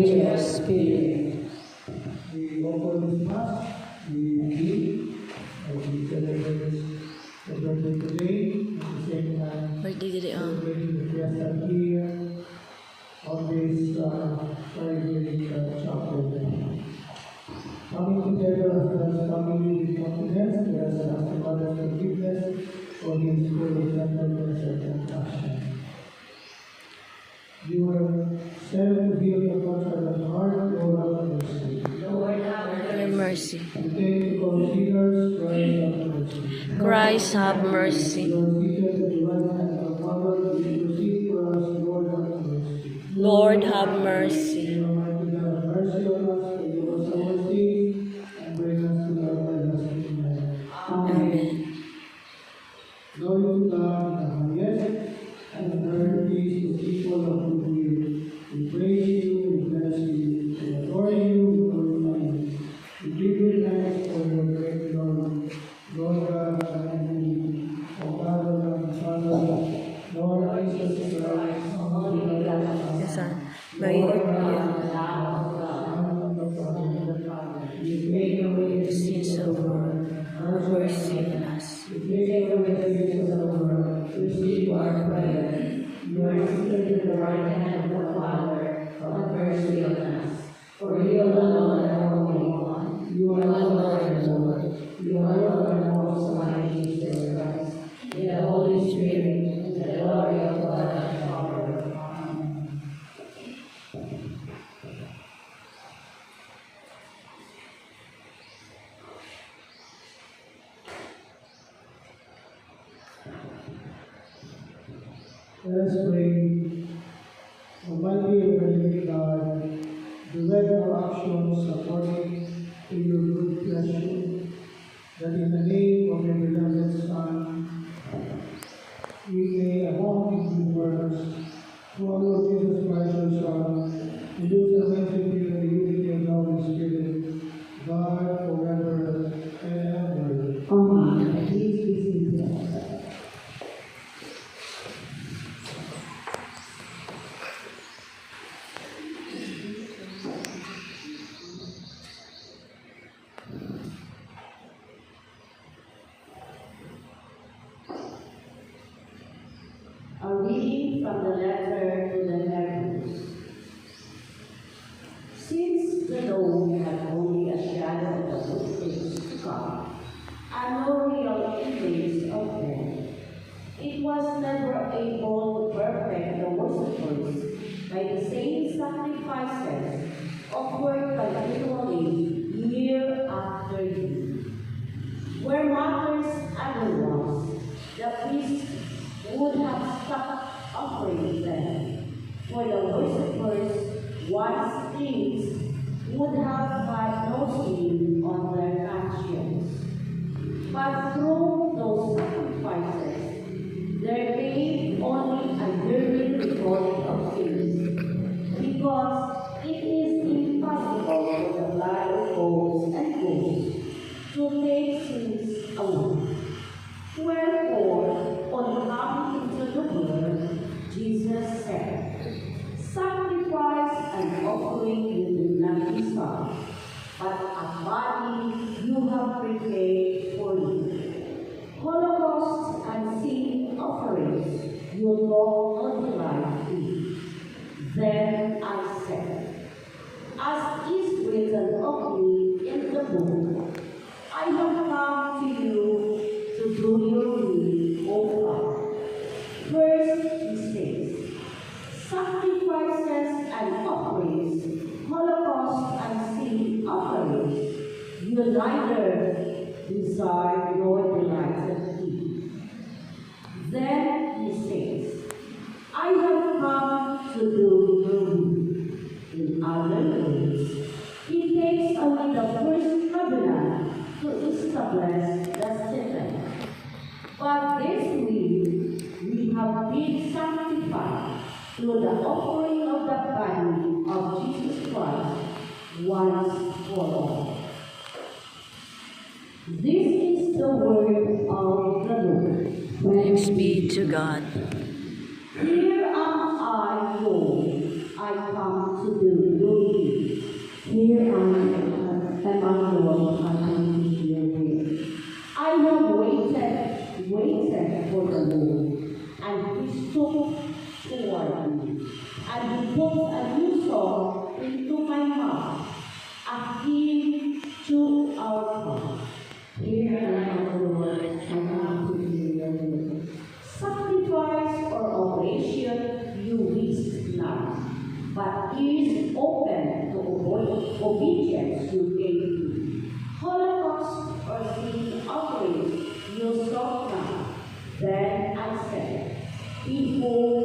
your spirit. We offer this Mass, we read, as we celebrate the birthday today, at the same time, Birthday today, celebrating the Fiesta here on this Friday chapel. Coming together as a family with confidence, we ask the Father's forgiveness for His full gentleness and compassion. You are sent to heal the contrite heart, Lord have mercy. Lord, have mercy. You came to call sinners, Christ have mercy. Christ, have mercy. You are seated at the right hand of the Father, you intercede for us, Lord have mercy. Lord, have mercy. May Almighty God have mercy on us, forgive us our sins, and bring us to the everlasting life. Amen. Glory to God in the highest, and on earth peace to people of good will. We praise you, we bless you, we adore you, we glorify you. We give you thanks for your great Lord, Lord God Almighty, O Father and Father, Lord Jesus Christ, Holy God, Yes, sir. Lord May God, Son of the Father, you made a way the sins of the world have mercy on us. you take away the sins of the world, receive our prayer. You are seated at the right hand of the Father, have mercy on us. For you alone are Holy One, you alone are Lord, you alone are most high Jesus Christ, in the Holy Spirit, in the glory of God the Father. Amen. Let us pray. Almighty and living God, direct our actions according to your good pleasure, that in the name of your beloved Son, we may, among his good works, follow Jesus Christ your Son, and do the fellowship of the unity of the Holy Spirit, God forever and ever. Amen. Please be seated. A reading from the letter to the Hebrews. Since the law had only a shadow of the good things to come, and no real image of them, it was never able to perfect the worshippers by the same sacrifices offered continually year after year. Where matters otherwise, the priest would have stopped offering them, for the worshippers, once cleansed, would have had no sin on their conscience. But through those sacrifices, there came only a yearly recording of sins, because it is impossible for the blood of bulls and goats to take sins away. Wherefore, on coming into the world, Jesus said, sacrifice and offering you did not desire, but a body you have prepared for me. Holocaust and sin offerings you long delight in. Then I said, as is written of me in the book, I have come to you to do your will, O God. First, he says, sacrifices and offerings, holocaust and sin offerings, you neither desire nor delighted in. Then he says, I have come to do your will. In other words, he takes away the first covenant to establish the second. But this will we have been sanctified through the offering of the body of Jesus Christ once for all. This is the word of the Lord. Thanks be to God. Here am I, Lord, I come to do your will. put a new song into my mouth, a hymn to our God. Hear our Lord, and come to hear your word. Sacrifice or oblation you wish not, but ears open to obedience you gave me. Holocaust or sin offerings you sought not. Then I said, Behold